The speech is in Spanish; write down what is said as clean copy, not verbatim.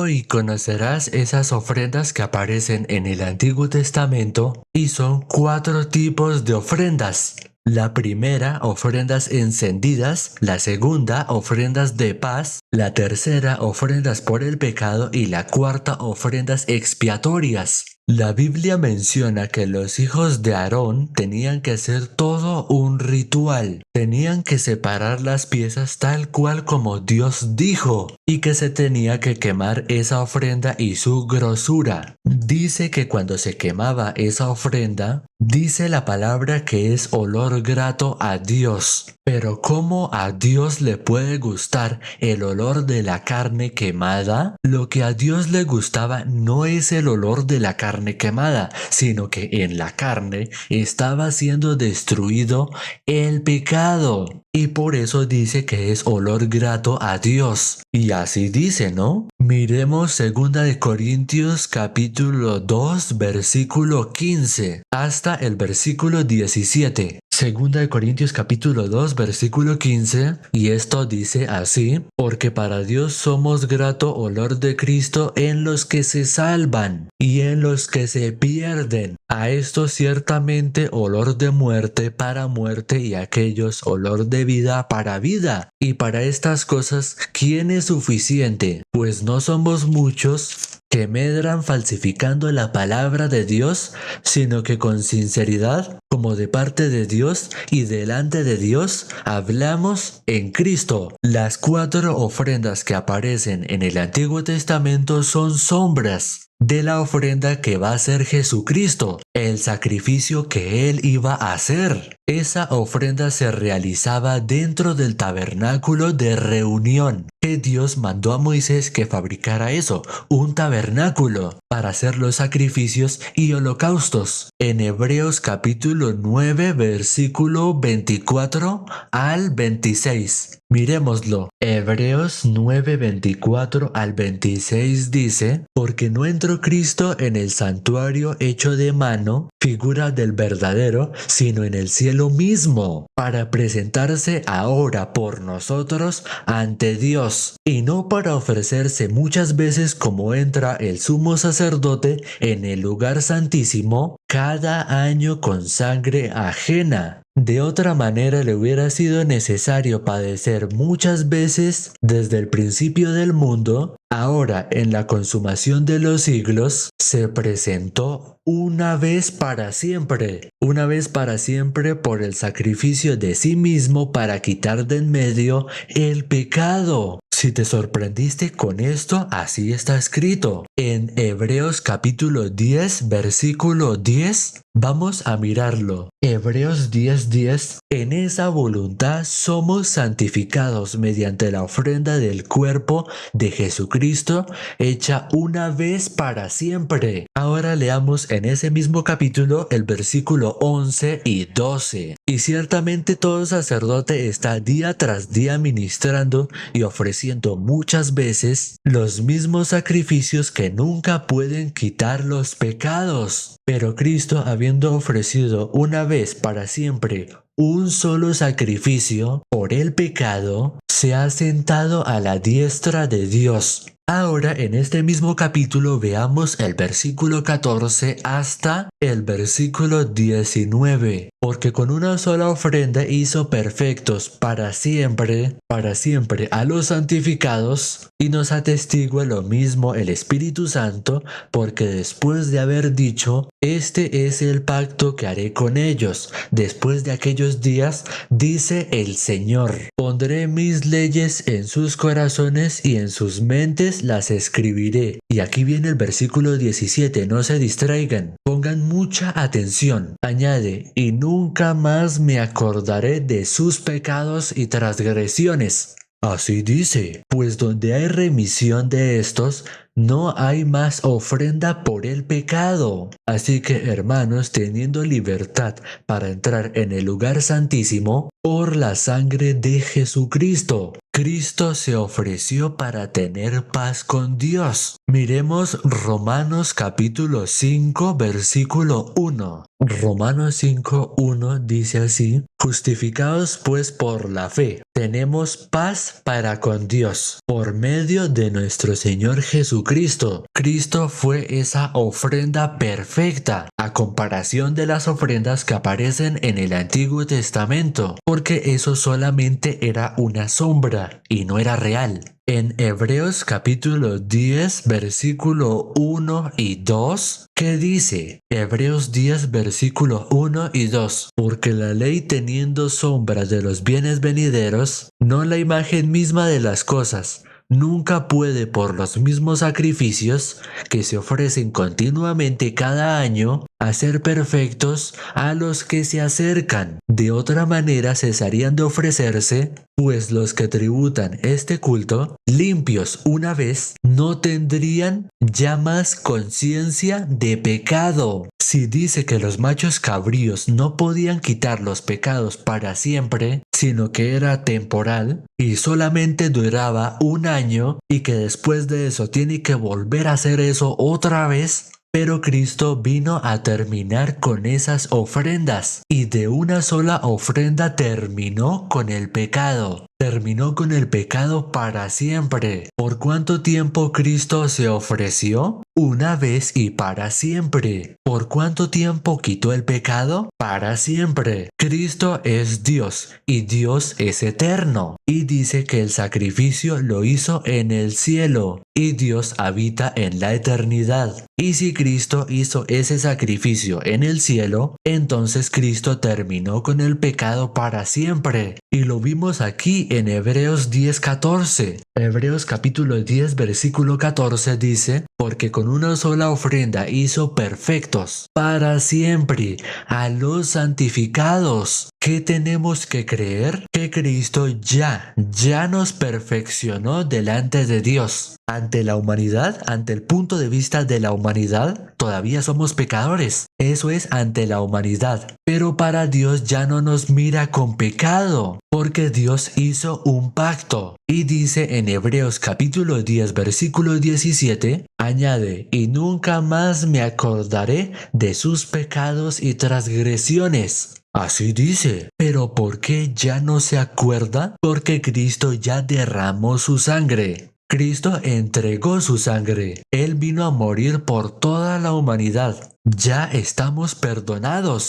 Hoy conocerás esas ofrendas que aparecen en el Antiguo Testamento y son 4 tipos de ofrendas. La primera, ofrendas encendidas; la segunda, ofrendas de paz; la tercera, ofrendas por el pecado; y la cuarta, ofrendas expiatorias. La Biblia menciona que los hijos de Aarón tenían que hacer todo un ritual. Tenían que separar las piezas tal cual como Dios dijo, y que se tenía que quemar esa ofrenda y su grosura. Dice que cuando se quemaba esa ofrenda, dice la palabra que es olor grato a Dios. Pero ¿cómo a Dios le puede gustar el olor de la carne quemada? Lo que a Dios le gustaba no es el olor de la carne quemada, sino que en la carne estaba siendo destruido el pecado. Y por eso dice que es olor grato a Dios. Y así dice, ¿no? Miremos 2 de Corintios capítulo 2 versículo 15 hasta el versículo 17. 2 de Corintios capítulo 2 versículo 15, y esto dice así: porque para Dios somos grato olor de Cristo en los que se salvan y en los que se pierden. A estos ciertamente olor de muerte para muerte, y a aquellos olor de vida para vida. Y para estas cosas, ¿quién es suficiente? Pues no somos muchos que medran falsificando la palabra de Dios, sino que con sinceridad, como de parte de Dios y delante de Dios, hablamos en Cristo. Las 4 ofrendas que aparecen en el Antiguo Testamento son sombras de la ofrenda que va a ser Jesucristo, el sacrificio que Él iba a hacer. Esa ofrenda se realizaba dentro del tabernáculo de reunión, que Dios mandó a Moisés que fabricara eso, un tabernáculo, para hacer los sacrificios y holocaustos. En Hebreos capítulo 9 versículo 24 al 26. Miremoslo. Hebreos 9, 24 al 26 dice: porque no entró Cristo en el santuario hecho de mano, figura del verdadero, sino en el cielo mismo, para presentarse ahora por nosotros ante Dios, y no para ofrecerse muchas veces como entra el sumo sacerdote en el lugar santísimo cada año con sangre ajena. De otra manera le hubiera sido necesario padecer muchas veces desde el principio del mundo. Ahora, en la consumación de los siglos, se presentó una vez para siempre por el sacrificio de sí mismo para quitar de en medio el pecado. Si te sorprendiste con esto, así está escrito. En Hebreos capítulo 10, versículo 10, vamos a mirarlo. Hebreos 10:10, en esa voluntad somos santificados mediante la ofrenda del cuerpo de Jesucristo, hecha una vez para siempre. Ahora leamos en ese mismo capítulo el versículo 11 y 12. Y ciertamente todo sacerdote está día tras día ministrando y ofreciendo muchas veces los mismos sacrificios que nunca pueden quitar los pecados. Pero Cristo, habiendo ofrecido una vez para siempre un solo sacrificio por el pecado, se ha sentado a la diestra de Dios. Ahora en este mismo capítulo veamos el versículo 14 hasta el versículo 19. Porque con una sola ofrenda hizo perfectos para siempre a los santificados, y nos atestigua lo mismo el Espíritu Santo, porque después de haber dicho: este es el pacto que haré con ellos después de aquellos días, dice el Señor, pondré mis leyes en sus corazones y en sus mentes las escribiré. Y aquí viene el versículo 17, no se distraigan, pongan mucha atención. Añade: y nunca más me acordaré de sus pecados y transgresiones. Así dice, pues donde hay remisión de estos, no hay más ofrenda por el pecado. Así que, hermanos, teniendo libertad para entrar en el lugar santísimo por la sangre de Jesucristo, Cristo se ofreció para tener paz con Dios. Miremos Romanos capítulo 5 versículo 1. Romanos 5:1 dice así: Justificados pues por la fe, tenemos paz para con Dios, por medio de nuestro Señor Jesucristo. Cristo fue esa ofrenda perfecta, a comparación de las ofrendas que aparecen en el Antiguo Testamento, porque eso solamente era una sombra y no era real. En Hebreos capítulo 10, versículo 1 y 2, ¿qué dice? Hebreos 10, versículo 1 y 2. Porque la ley teniendo sombras de los bienes venideros, no la imagen misma de las cosas, nunca puede por los mismos sacrificios que se ofrecen continuamente cada año hacer perfectos a los que se acercan. De otra manera cesarían de ofrecerse, pues los que tributan este culto, limpios una vez, no tendrían ya más conciencia de pecado. Si dice que los machos cabríos no podían quitar los pecados para siempre, sino que era temporal y solamente duraba un año y que después de eso tiene que volver a hacer eso otra vez, pero Cristo vino a terminar con esas ofrendas y de una sola ofrenda terminó con el pecado. Terminó con el pecado para siempre. ¿Por cuánto tiempo Cristo se ofreció? Una vez y para siempre. ¿Por cuánto tiempo quitó el pecado? Para siempre. Cristo es Dios y Dios es eterno. Y dice que el sacrificio lo hizo en el cielo y Dios habita en la eternidad. Y si Cristo hizo ese sacrificio en el cielo, entonces Cristo terminó con el pecado para siempre. Y lo vimos aquí en Hebreos 10:14. Hebreos capítulo 10 versículo 14 dice, porque con una sola ofrenda hizo perfectos para siempre a los santificados. ¿Qué tenemos que creer? Que Cristo ya nos perfeccionó delante de Dios. Ante la humanidad, ante el punto de vista de la humanidad, todavía somos pecadores. Eso es ante la humanidad. Pero para Dios ya no nos mira con pecado, porque Dios hizo un pacto. Y dice en Hebreos capítulo 10 versículo 17, añade, y nunca más me acordaré de sus pecados y transgresiones. Así dice, pero ¿por qué ya no se acuerda? Porque Cristo ya derramó su sangre. Cristo entregó su sangre. Él vino a morir por toda la humanidad. Ya estamos perdonados.